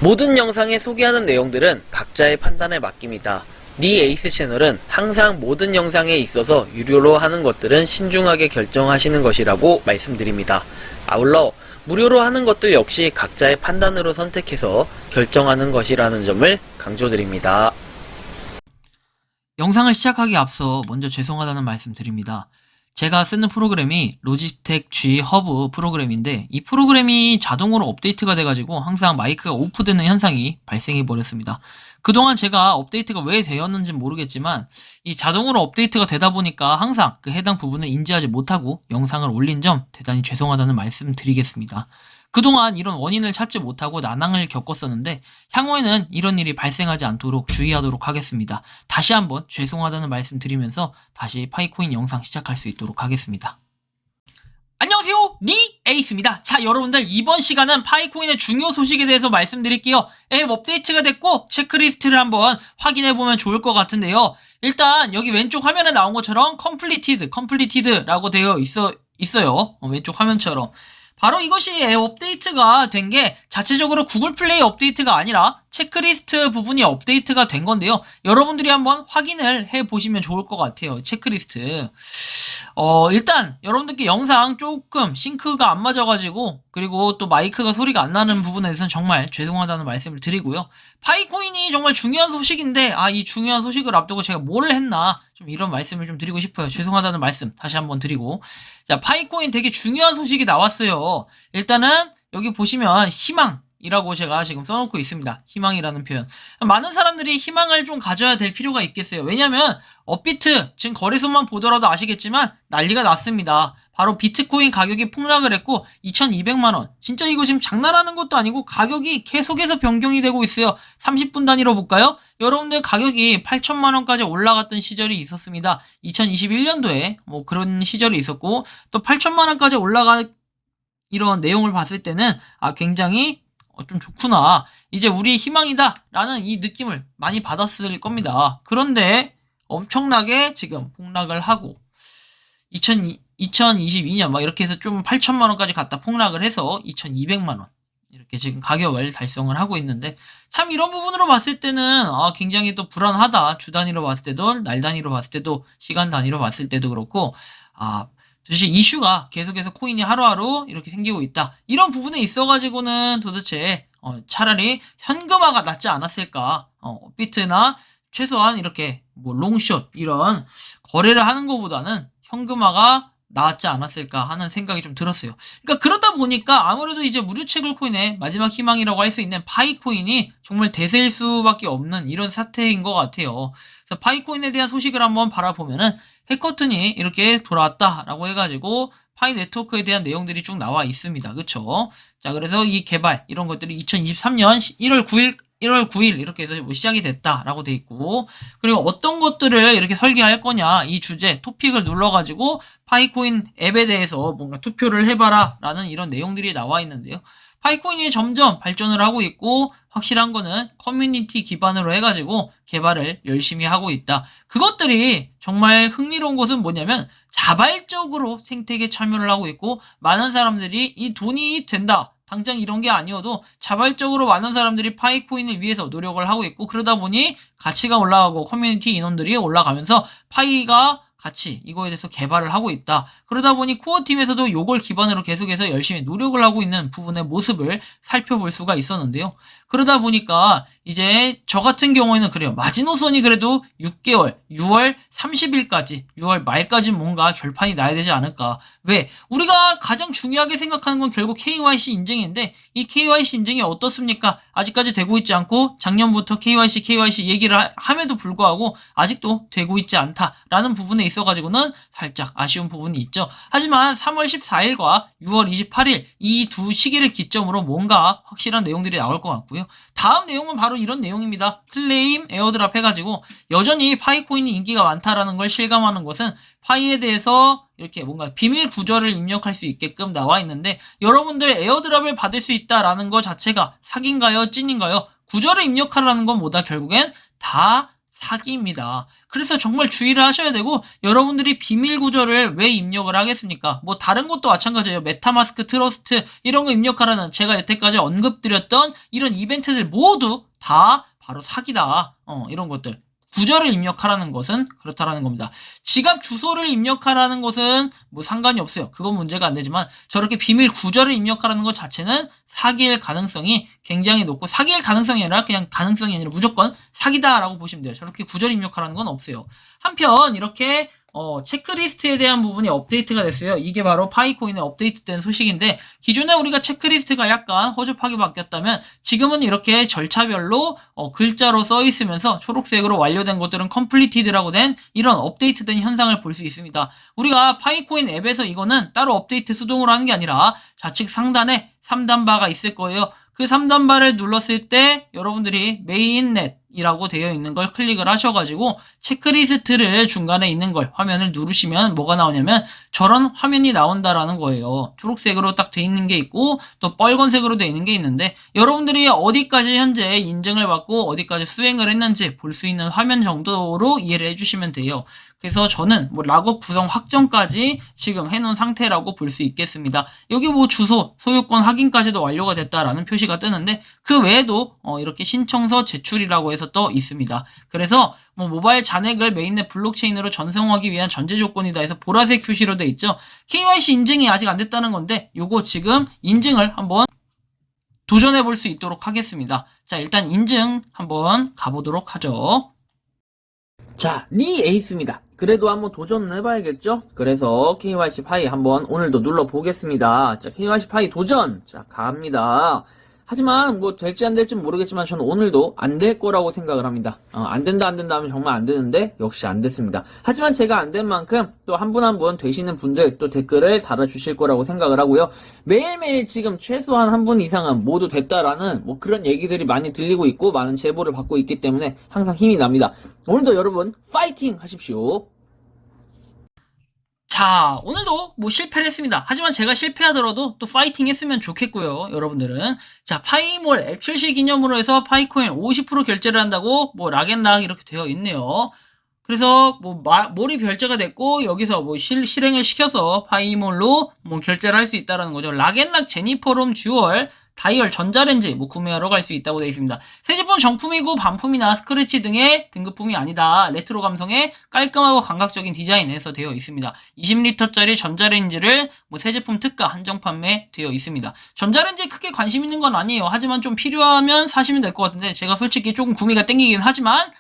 모든 영상에 소개하는 내용들은 각자의 판단에 맡깁니다. 니 에이스 채널은 항상 모든 영상에 있어서 유료로 하는 것들은 신중하게 결정하시는 것이라고 말씀드립니다. 아울러 무료로 하는 것들 역시 각자의 판단으로 선택해서 결정하는 것이라는 점을 강조드립니다. 영상을 시작하기 앞서 먼저 죄송하다는 말씀 드립니다. 제가 쓰는 프로그램이 로지텍 G 허브 프로그램인데 이 프로그램이 자동으로 업데이트가 돼가지고 항상 마이크가 오프되는 현상이 발생해 버렸습니다. 그동안 제가 업데이트가 왜 되었는지 모르겠지만 이 자동으로 업데이트가 되다 보니까 항상 그 해당 부분을 인지하지 못하고 영상을 올린 점 대단히 죄송하다는 말씀 드리겠습니다. 그동안 이런 원인을 찾지 못하고 난항을 겪었었는데 향후에는 이런 일이 발생하지 않도록 주의하도록 하겠습니다. 다시 한번 죄송하다는 말씀 드리면서 다시 파이코인 영상 시작할 수 있도록 하겠습니다. 안녕하세요, 니 에이스입니다. 자, 여러분들 이번 시간은 파이코인의 중요 소식에 대해서 말씀드릴게요. 앱 업데이트가 됐고 체크리스트를 한번 확인해보면 좋을 것 같은데요. 일단 여기 왼쪽 화면에 나온 것처럼 completed라고 되어 있어요. 왼쪽 화면처럼. 바로 이것이 앱 업데이트가 된 게 자체적으로 구글 플레이 업데이트가 아니라 체크리스트 부분이 업데이트가 된 건데요. 여러분들이 한번 확인을 해보시면 좋을 것 같아요. 체크리스트. 일단 여러분들께 영상 조금 싱크가 안 맞아가지고 그리고 또 마이크가 소리가 안 나는 부분에 대해서는 정말 죄송하다는 말씀을 드리고요. 파이코인이 정말 중요한 소식인데 이 중요한 소식을 앞두고 제가 뭘 했나 좀 이런 말씀을 좀 드리고 싶어요. 죄송하다는 말씀 다시 한번 드리고, 자, 파이코인 되게 중요한 소식이 나왔어요. 일단은 여기 보시면 희망이라고 제가 지금 써놓고 있습니다. 희망이라는 표현. 많은 사람들이 희망을 좀 가져야 될 필요가 있겠어요. 왜냐면 업비트 지금 거래소만 보더라도 아시겠지만 난리가 났습니다. 바로 비트코인 가격이 폭락을 했고 2200만원. 진짜 이거 지금 장난하는 것도 아니고 가격이 계속해서 변경이 되고 있어요. 30분 단위로 볼까요? 여러분들 가격이 8천만원까지 올라갔던 시절이 있었습니다. 2021년도에 뭐 그런 시절이 있었고 또 8천만원까지 올라간 이런 내용을 봤을 때는 굉장히 좀 좋구나, 이제 우리의 희망이다 라는 이 느낌을 많이 받았을 겁니다. 그런데 엄청나게 지금 폭락을 하고 2022년 막 이렇게 해서 좀 8천만원까지 갔다 폭락을 해서 2200만원 이렇게 지금 가격을 달성을 하고 있는데, 참 이런 부분으로 봤을 때는 굉장히 또 불안하다. 주 단위로 봤을 때도 날 단위로 봤을 때도 시간 단위로 봤을 때도 그렇고 도대체 이슈가 계속해서 코인이 하루하루 이렇게 생기고 있다. 이런 부분에 있어가지고는 도대체 차라리 현금화가 낫지 않았을까. 비트나 최소한 이렇게 뭐 롱숏 이런 거래를 하는 것보다는 현금화가 나왔지 않았을까 하는 생각이 좀 들었어요. 그러니까 그러다 보니까 아무래도 이제 무료채굴 코인의 마지막 희망이라고 할 수 있는 파이코인이 정말 대세일 수밖에 없는 이런 사태인 것 같아요. 그래서 파이코인에 대한 소식을 한번 바라보면은 해커튼이 이렇게 돌아왔다라고 해가지고 파이 네트워크에 대한 내용들이 쭉 나와 있습니다. 그쵸? 자, 그래서 이 개발 이런 것들이 2023년 1월 9일 이렇게 해서 뭐 시작이 됐다라고 돼 있고, 그리고 어떤 것들을 이렇게 설계할 거냐 이 주제 토픽을 눌러가지고 파이코인 앱에 대해서 뭔가 투표를 해봐라 라는 이런 내용들이 나와 있는데요. 파이코인이 점점 발전을 하고 있고 확실한 거는 커뮤니티 기반으로 해가지고 개발을 열심히 하고 있다. 그것들이 정말 흥미로운 것은 뭐냐면 자발적으로 생태계 참여를 하고 있고 많은 사람들이 이 돈이 된다, 당장 이런 게 아니어도 자발적으로 많은 사람들이 파이코인을 위해서 노력을 하고 있고, 그러다 보니 가치가 올라가고 커뮤니티 인원들이 올라가면서 파이가 같이 이거에 대해서 개발을 하고 있다. 그러다 보니 코어팀에서도 이걸 기반으로 계속해서 열심히 노력을 하고 있는 부분의 모습을 살펴볼 수가 있었는데요. 그러다 보니까 이제 저 같은 경우에는 그래요. 마지노선이 그래도 6개월, 6월 30일까지, 6월 말까지 뭔가 결판이 나야 되지 않을까. 왜? 우리가 가장 중요하게 생각하는 건 결국 KYC 인증인데 이 KYC 인증이 어떻습니까? 아직까지 되고 있지 않고 작년부터 KYC 얘기를 함에도 불구하고 아직도 되고 있지 않다라는 부분에 있어가지고는 살짝 아쉬운 부분이 있죠. 하지만 3월 14일과 6월 28일 이 두 시기를 기점으로 뭔가 확실한 내용들이 나올 것 같고요. 다음 내용은 바로 이런 내용입니다. 클레임 에어드랍 해가지고 여전히 파이코인이 인기가 많다라는 걸 실감하는 것은 파이에 대해서 이렇게 뭔가 비밀 구절을 입력할 수 있게끔 나와 있는데, 여러분들 에어드랍을 받을 수 있다라는 것 자체가 사기인가요? 찐인가요? 구절을 입력하라는 건 뭐다? 결국엔 다 사기입니다. 그래서 정말 주의를 하셔야 되고, 여러분들이 비밀 구절을 왜 입력을 하겠습니까? 뭐 다른 것도 마찬가지예요. 메타마스크, 트러스트 이런 거 입력하라는 제가 여태까지 언급드렸던 이런 이벤트들 모두 다 바로 사기다. 이런 것들. 구절을 입력하라는 것은 그렇다라는 겁니다. 지갑 주소를 입력하라는 것은 뭐 상관이 없어요. 그건 문제가 안 되지만 저렇게 비밀 구절을 입력하라는 것 자체는 사기일 가능성이 굉장히 높고, 사기일 가능성이 아니라 그냥 가능성이 아니라 무조건 사기다라고 보시면 돼요. 저렇게 구절 입력하라는 건 없어요. 한편 이렇게 체크리스트에 대한 부분이 업데이트가 됐어요. 이게 바로 파이코인에 업데이트된 소식인데, 기존에 우리가 체크리스트가 약간 허접하게 바뀌었다면 지금은 이렇게 절차별로 글자로 써 있으면서 초록색으로 완료된 것들은 컴플리티드라고 된 이런 업데이트된 현상을 볼 수 있습니다. 우리가 파이코인 앱에서 이거는 따로 업데이트 수동으로 하는 게 아니라 좌측 상단에 3단 바가 있을 거예요. 그 3단 바를 눌렀을 때 여러분들이 메인넷이라고 되어 있는 걸 클릭을 하셔가지고 체크리스트를 중간에 있는 걸 화면을 누르시면 뭐가 나오냐면 저런 화면이 나온다라는 거예요. 초록색으로 딱 돼 있는 게 있고 또 빨간색으로 돼 있는 게 있는데, 여러분들이 어디까지 현재 인증을 받고 어디까지 수행을 했는지 볼 수 있는 화면 정도로 이해를 해주시면 돼요. 그래서 저는 뭐 락업 구성 확정까지 지금 해놓은 상태라고 볼 수 있겠습니다. 여기 뭐 주소, 소유권 확인까지도 완료가 됐다라는 표시가 뜨는데, 그 외에도 이렇게 신청서 제출이라고 해서 떠 있습니다. 그래서 뭐 모바일 잔액을 메인넷 블록체인으로 전송하기 위한 전제 조건이다 해서 보라색 표시로 돼 있죠. KYC 인증이 아직 안 됐다는 건데 요거 지금 인증을 한번 도전해 볼 수 있도록 하겠습니다. 자, 일단 인증 한번 가보도록 하죠. 자, 리 에이스입니다. 그래도 한번 도전을 해봐야겠죠? 그래서 KYC 파이 한번 오늘도 눌러보겠습니다. 자, KYC 파이 도전! 자, 갑니다. 하지만 뭐 될지 안 될지 모르겠지만 저는 오늘도 안 될 거라고 생각을 합니다. 안 된다 하면 정말 안 되는데 역시 안 됐습니다. 하지만 제가 안 된 만큼 또 한 분 한 분 되시는 분들 또 댓글을 달아주실 거라고 생각을 하고요. 매일매일 지금 최소한 한 분 이상은 모두 됐다라는 뭐 그런 얘기들이 많이 들리고 있고 많은 제보를 받고 있기 때문에 항상 힘이 납니다. 오늘도 여러분 파이팅 하십시오. 자, 오늘도 뭐 실패를 했습니다. 하지만 제가 실패하더라도 또 파이팅 했으면 좋겠고요, 여러분들은. 자, 파이몰 앱 출시 기념으로 해서 파이코인 50% 결제를 한다고 뭐 락앤락 이렇게 되어 있네요. 그래서 뭐 몰이 결제가 됐고 여기서 뭐 실행을 시켜서 파이몰로 뭐 결제를 할 수 있다라는 거죠. 락앤락 제니퍼롬 듀얼 다이얼 전자레인지 뭐 구매하러 갈 수 있다고 되어 있습니다. 새 제품 정품이고 반품이나 스크래치 등의 등급품이 아니다. 레트로 감성의 깔끔하고 감각적인 디자인에서 되어 있습니다. 20리터짜리 전자레인지를 뭐 새 제품 특가 한정 판매 되어 있습니다. 전자레인지에 크게 관심 있는 건 아니에요. 하지만 좀 필요하면 사시면 될 것 같은데 제가 솔직히 조금 구매가 땡기긴 하지만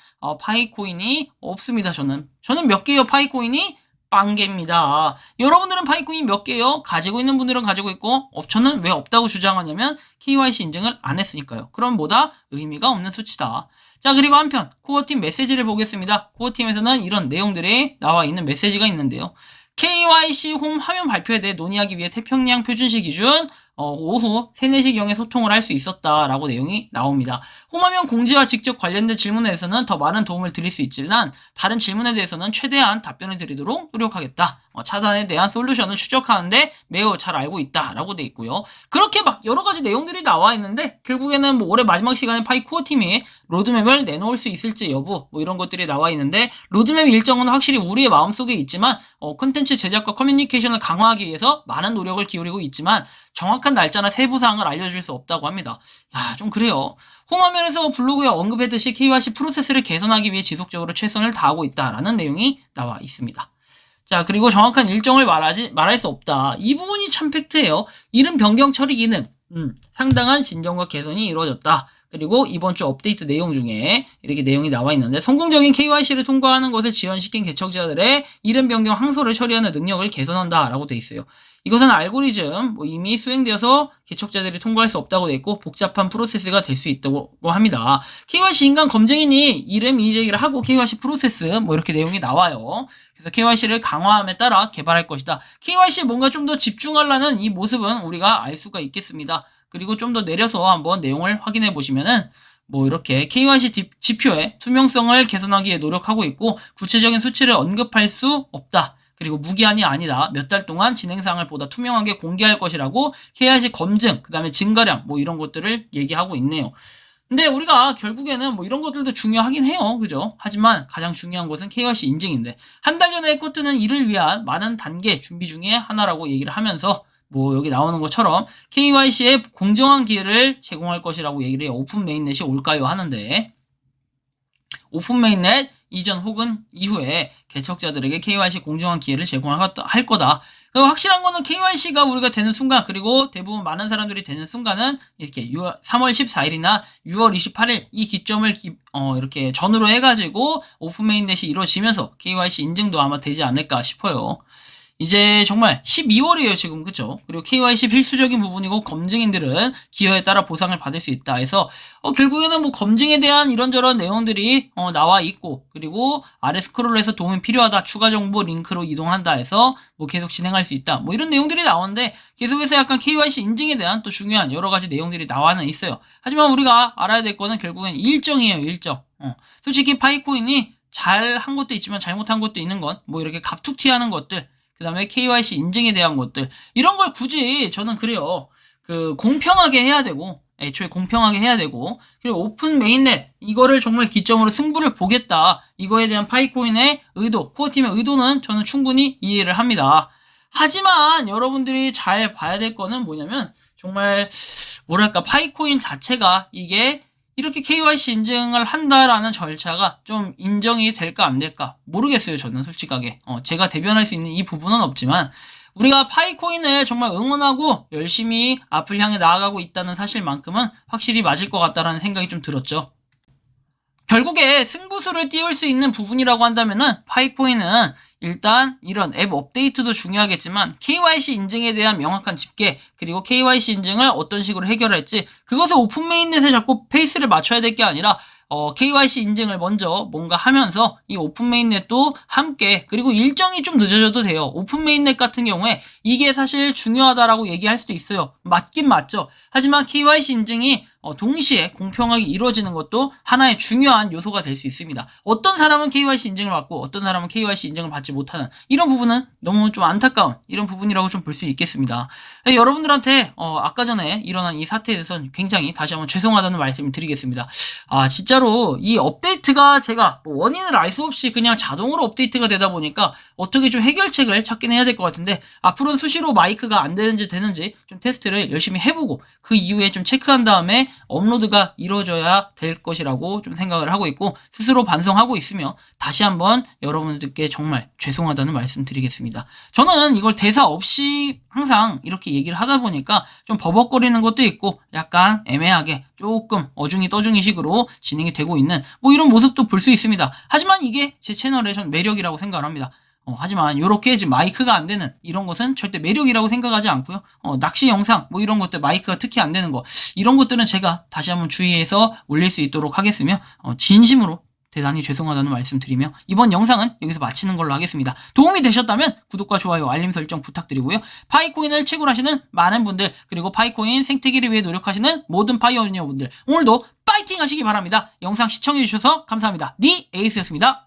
파이코인이 없습니다. 저는 몇 개요 파이코인이? 빵개입니다. 여러분들은 파이코인 몇 개요? 가지고 있는 분들은 가지고 있고 저는 왜 없다고 주장하냐면 KYC 인증을 안 했으니까요. 그럼 뭐다? 의미가 없는 수치다. 자, 그리고 한편 코어팀 메시지를 보겠습니다. 코어팀에서는 이런 내용들이 나와 있는 메시지가 있는데요. KYC 홈 화면 발표에 대해 논의하기 위해 태평양 표준시 기준 오후 3, 4시경에 소통을 할 수 있었다라고 내용이 나옵니다. 홈화면 공지와 직접 관련된 질문에 대해서는 더 많은 도움을 드릴 수 있지만 다른 질문에 대해서는 최대한 답변을 드리도록 노력하겠다. 차단에 대한 솔루션을 추적하는데 매우 잘 알고 있다라고 돼 있고요. 그렇게 막 여러 가지 내용들이 나와 있는데 결국에는 뭐 올해 마지막 시간에 파이 코어 팀이 로드맵을 내놓을 수 있을지 여부 뭐 이런 것들이 나와 있는데, 로드맵 일정은 확실히 우리의 마음속에 있지만 콘텐츠 제작과 커뮤니케이션을 강화하기 위해서 많은 노력을 기울이고 있지만 정확한 날짜나 세부 사항을 알려줄 수 없다고 합니다. 야, 좀 그래요. 홈화면에서 블로그에 언급했듯이 KYC 프로세스를 개선하기 위해 지속적으로 최선을 다하고 있다라는 내용이 나와 있습니다. 자, 그리고 정확한 일정을 말할 수 없다. 이 부분이 참 팩트예요. 이름 변경 처리 기능. 상당한 진정과 개선이 이루어졌다. 그리고 이번 주 업데이트 내용 중에 이렇게 내용이 나와 있는데, 성공적인 KYC를 통과하는 것을 지원시킨 개척자들의 이름 변경 항소를 처리하는 능력을 개선한다라고 돼 있어요. 이것은 알고리즘 이미 수행되어서 개척자들이 통과할 수 없다고 돼 있고 복잡한 프로세스가 될 수 있다고 합니다. KYC 인간 검증인이 이름 이의제기를 하고 KYC 프로세스 이렇게 내용이 나와요. 그래서 KYC를 강화함에 따라 개발할 것이다. KYC에 뭔가 좀 더 집중하려는 이 모습은 우리가 알 수가 있겠습니다. 그리고 좀 더 내려서 한번 내용을 확인해 보시면은 이렇게 KYC 지표의 투명성을 개선하기 위해 노력하고 있고 구체적인 수치를 언급할 수 없다. 그리고 무기한이 아니다. 몇 달 동안 진행사항을 보다 투명하게 공개할 것이라고 KYC 검증, 그 다음에 증가량 이런 것들을 얘기하고 있네요. 근데 우리가 결국에는 뭐 이런 것들도 중요하긴 해요. 그죠? 하지만 가장 중요한 것은 KYC 인증인데, 한 달 전에 에코트는 이를 위한 많은 단계 준비 중에 하나라고 얘기를 하면서, 뭐 여기 나오는 것처럼 KYC에 공정한 기회를 제공할 것이라고 얘기를 해요. 오픈 메인넷이 올까요? 하는데, 오픈 메인넷 이전 혹은 이후에 개척자들에게 KYC 공정한 기회를 제공할 거다. 확실한 거는 KYC가 우리가 되는 순간, 그리고 대부분 많은 사람들이 되는 순간은 이렇게 3월 14일이나 6월 28일 이 기점을 이렇게 전후로 해가지고 오픈 메인넷이 이루어지면서 KYC 인증도 아마 되지 않을까 싶어요. 이제 정말 12월이에요, 지금. 그쵸? 그리고 KYC 필수적인 부분이고, 검증인들은 기여에 따라 보상을 받을 수 있다 해서, 결국에는 뭐 검증에 대한 이런저런 내용들이 나와 있고, 그리고 아래 스크롤에서 도움이 필요하다, 추가 정보 링크로 이동한다 해서 뭐 계속 진행할 수 있다, 뭐 이런 내용들이 나오는데, 계속해서 약간 KYC 인증에 대한 또 중요한 여러 가지 내용들이 나와는 있어요. 하지만 우리가 알아야 될 거는 결국엔 일정이에요, 일정. 솔직히 파이코인이 잘 한 것도 있지만 잘못한 것도 있는 건, 뭐 이렇게 갑툭튀 하는 것들, 그 다음에 KYC 인증에 대한 것들, 이런 걸 굳이 저는 그래요. 공평하게 해야 되고, 애초에 공평하게 해야 되고, 그리고 오픈 메인넷, 이거를 정말 기점으로 승부를 보겠다. 이거에 대한 파이코인의 의도, 코어팀의 의도는 저는 충분히 이해를 합니다. 하지만 여러분들이 잘 봐야 될 거는 뭐냐면, 정말, 뭐랄까, 파이코인 자체가 이게 이렇게 KYC 인증을 한다라는 절차가 좀 인정이 될까 안 될까 모르겠어요. 저는 솔직하게 제가 대변할 수 있는 이 부분은 없지만, 우리가 파이코인을 정말 응원하고 열심히 앞을 향해 나아가고 있다는 사실만큼은 확실히 맞을 것 같다라는 생각이 좀 들었죠. 결국에 승부수를 띄울 수 있는 부분이라고 한다면은, 파이코인은 일단 이런 앱 업데이트도 중요하겠지만 KYC 인증에 대한 명확한 집계, 그리고 KYC 인증을 어떤 식으로 해결할지, 그것을 오픈 메인넷에 자꾸 페이스를 맞춰야 될 게 아니라 KYC 인증을 먼저 뭔가 하면서 이 오픈 메인넷도 함께, 그리고 일정이 좀 늦어져도 돼요. 오픈 메인넷 같은 경우에 이게 사실 중요하다라고 얘기할 수도 있어요. 맞긴 맞죠. 하지만 KYC 인증이 동시에 공평하게 이루어지는 것도 하나의 중요한 요소가 될 수 있습니다. 어떤 사람은 KYC 인증을 받고 어떤 사람은 KYC 인증을 받지 못하는 이런 부분은 너무 좀 안타까운 이런 부분이라고 좀 볼 수 있겠습니다. 여러분들한테 아까 전에 일어난 이 사태에 대해서는 굉장히 다시 한번 죄송하다는 말씀을 드리겠습니다. 진짜로 이 업데이트가 제가 원인을 알 수 없이 그냥 자동으로 업데이트가 되다 보니까 어떻게 좀 해결책을 찾긴 해야 될 것 같은데, 앞으로는 수시로 마이크가 안 되는지 좀 테스트를 열심히 해보고 그 이후에 좀 체크한 다음에 업로드가 이루어져야 될 것이라고 좀 생각을 하고 있고, 스스로 반성하고 있으며 다시 한번 여러분들께 정말 죄송하다는 말씀 드리겠습니다. 저는 이걸 대사 없이 항상 이렇게 얘기를 하다 보니까 좀 버벅거리는 것도 있고, 약간 애매하게 조금 어중이 떠중이 식으로 진행이 되고 있는 뭐 이런 모습도 볼 수 있습니다. 하지만 이게 제 채널의 전 매력이라고 생각을 합니다. 하지만 요렇게 지금 마이크가 안 되는 이런 것은 절대 매력이라고 생각하지 않고요. 낚시 영상 뭐 이런 것들 마이크가 특히 안 되는 거, 이런 것들은 제가 다시 한번 주의해서 올릴 수 있도록 하겠으며, 진심으로 대단히 죄송하다는 말씀 드리며 이번 영상은 여기서 마치는 걸로 하겠습니다. 도움이 되셨다면 구독과 좋아요, 알림 설정 부탁드리고요. 파이코인을 채굴하시는 많은 분들, 그리고 파이코인 생태계를 위해 노력하시는 모든 파이오니어분들, 오늘도 파이팅 하시기 바랍니다. 영상 시청해주셔서 감사합니다. 니 에이스였습니다.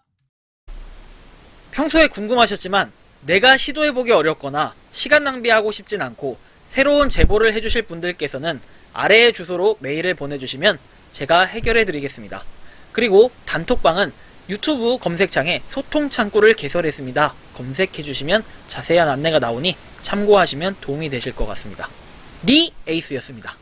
평소에 궁금하셨지만 내가 시도해보기 어렵거나 시간 낭비하고 싶진 않고 새로운 제보를 해주실 분들께서는 아래의 주소로 메일을 보내주시면 제가 해결해드리겠습니다. 그리고 단톡방은 유튜브 검색창에 소통 창구를 개설했습니다. 검색해주시면 자세한 안내가 나오니 참고하시면 도움이 되실 것 같습니다. 니 에이스였습니다.